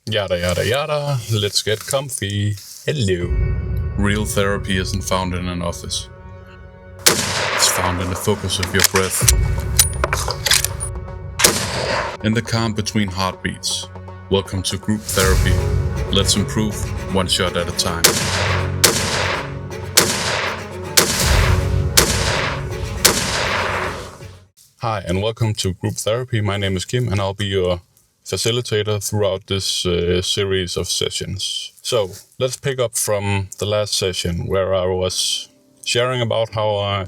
Yada yada yada, let's get comfy. Hello. Real therapy isn't found in an office. It's found in the focus of your breath. In the calm between heartbeats. Welcome to group therapy. Let's improve one shot at a time. Hi and welcome to group therapy. My name is Kim and I'll be your facilitator throughout this series of sessions. So let's pick up from the last session where I was sharing about how I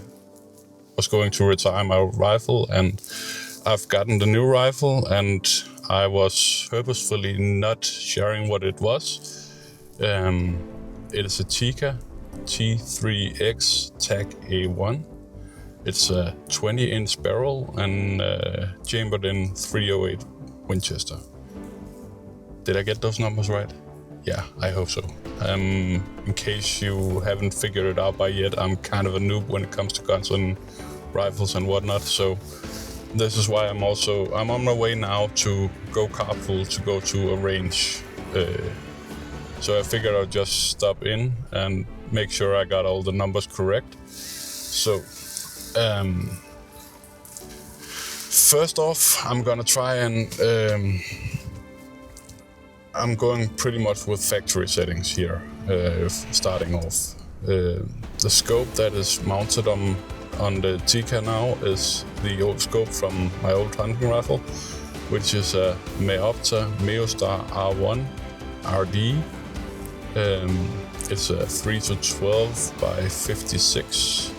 was going to retire my rifle, and I've gotten the new rifle and I was purposefully not sharing what it was. It is a Tikka T3X Tac A1. It's a 20-inch barrel and chambered in 308 Winchester. Did I get those numbers right? Yeah, I hope so. In case you haven't figured it out by yet, I'm kind of a noob when it comes to guns and rifles and whatnot. So this is why I'm on my way now to go carpool to go to a range. So I figured I'll just stop in and make sure I got all the numbers correct. So first off, I'm gonna try and I'm going pretty much with factory settings here, starting off. The scope that is mounted on the Tikka now is the old scope from my old hunting rifle, which is a Meopta Meostar R1 RD. It's a 3-12 by 56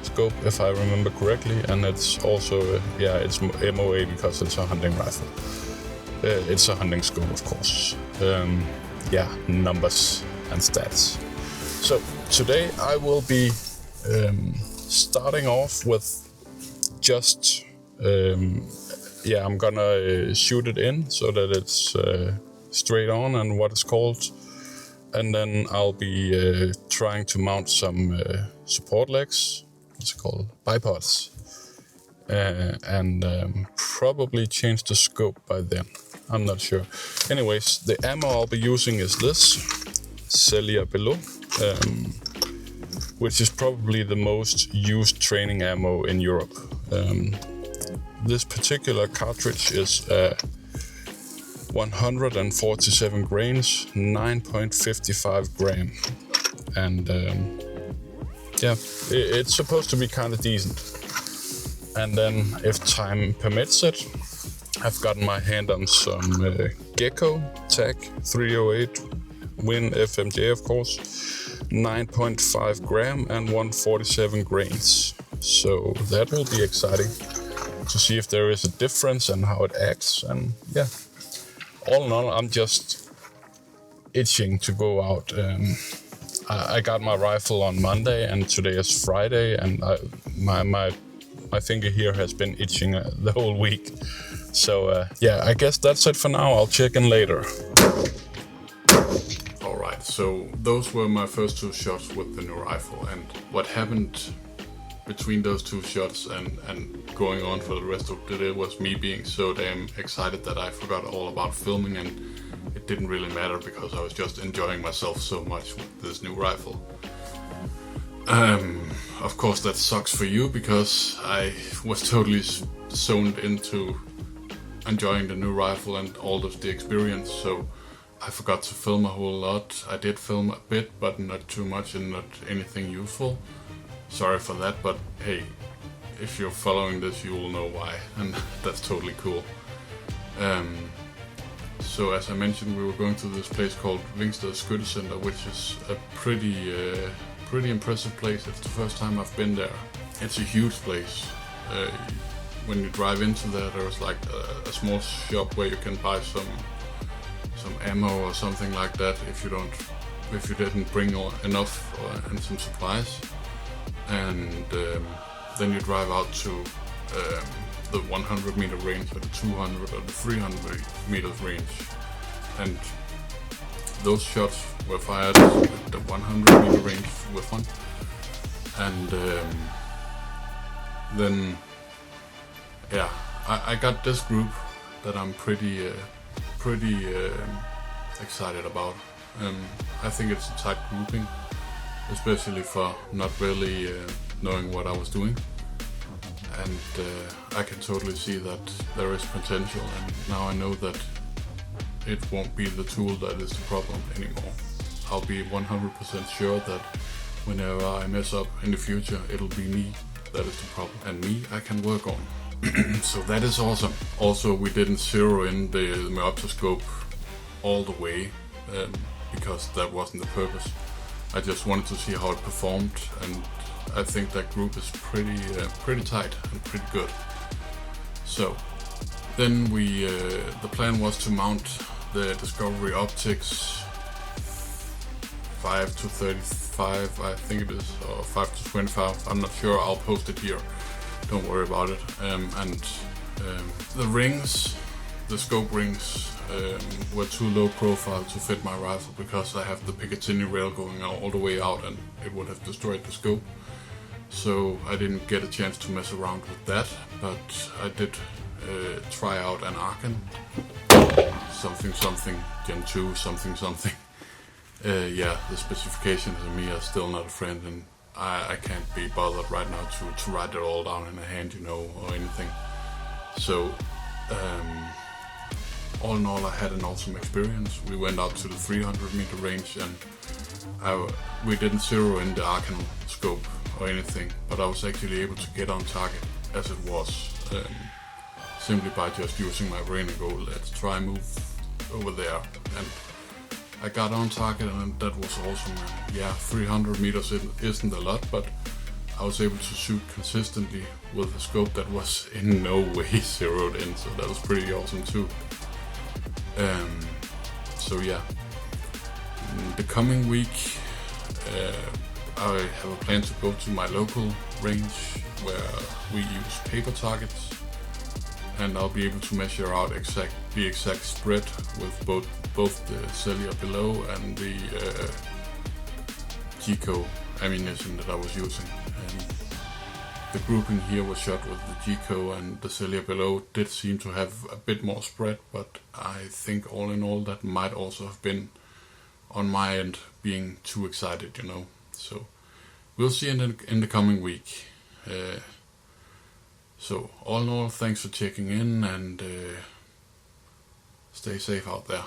scope, if I remember correctly, and it's also it's MOA because it's a hunting rifle. It's a hunting scope, of course. Numbers and stats. So today I will be starting off with just I'm gonna shoot it in so that it's straight on and what it's called, and then I'll be trying to mount some support legs. What's it called? Bipods. And probably change the scope by then. I'm not sure. Anyways, the ammo I'll be using is this Sellier Bellot, which is probably the most used training ammo in Europe. This particular cartridge is 147 grains, 9.55 gram, and it's supposed to be kind of decent. And then, if time permits it, I've gotten my hand on some Geco Tac 308 Win FMJ, of course, 9.5 gram and 147 grains. So that will be exciting to see if there is a difference and how it acts. And all in all, I'm just itching to go out. I got my rifle on Monday and today is Friday, and my finger here has been itching the whole week. So I guess that's it for now. I'll check in later. Alright, so those were my first two shots with the new rifle, and what happened between those two shots and going on for the rest of the day was me being so damn excited that I forgot all about filming, and it didn't really matter because I was just enjoying myself so much with this new rifle. Of course that sucks for you because I was totally zoned into enjoying the new rifle and all of the experience, so I forgot to film a whole lot. I did film a bit, but not too much and not anything useful. Sorry for that, but hey, if you're following this you will know why, and that's totally cool. So as I mentioned, we were going to this place called Winchester Center, which is a pretty impressive place. It's the first time I've been there. It's a huge place. When you drive into there, there's like a small shop where you can buy some ammo or something like that if you didn't bring enough and some supplies. And then you drive out to the 100 meter range or the 200 or the 300 meters range, and those shots were fired at the 100 meter range with one. And then I got this group that I'm pretty pretty excited about. I think it's a tight grouping, especially for not really knowing what I was doing. And I can totally see that there is potential, and now I know that it won't be the tool that is the problem anymore. I'll be 100% sure that whenever I mess up in the future, it'll be me that is the problem, and me I can work on. So that is awesome. Also, we didn't zero in the Meopta scope all the way, because that wasn't the purpose. I just wanted to see how it performed, and I think that group is pretty tight and pretty good. So then the plan was to mount the Discovery Optics 5 to 35, I think it is, or 5 to 25. I'm not sure. I'll post it here. Don't worry about it. The rings, the scope rings, were too low profile to fit my rifle because I have the Picatinny rail going all the way out, and it would have destroyed the scope. So I didn't get a chance to mess around with that, but I did try out an Arken something Gen 2 something. Yeah, the specifications and me are still not a friend, and I can't be bothered right now to write it all down in a hand, or anything. So all in all, I had an awesome experience. We went out to the 300 meter range, and we didn't zero in the Arken scope or anything, but I was actually able to get on target as it was, simply by just using my brain and go, let's try move over there. And I got on target, and that was awesome. And yeah, 300 meters isn't a lot, but I was able to shoot consistently with a scope that was in no way zeroed in, so that was pretty awesome too. So yeah, in the coming week I have a plan to go to my local range where we use paper targets, and I'll be able to measure out the exact spread with both the Sellier Bellot and the Geco ammunition that I was using. And the grouping here was shot with the Geco, and the Sellier Bellot did seem to have a bit more spread, but I think all in all that might also have been on my end being too excited, So we'll see in the coming week. So all in all, thanks for checking in, and stay safe out there.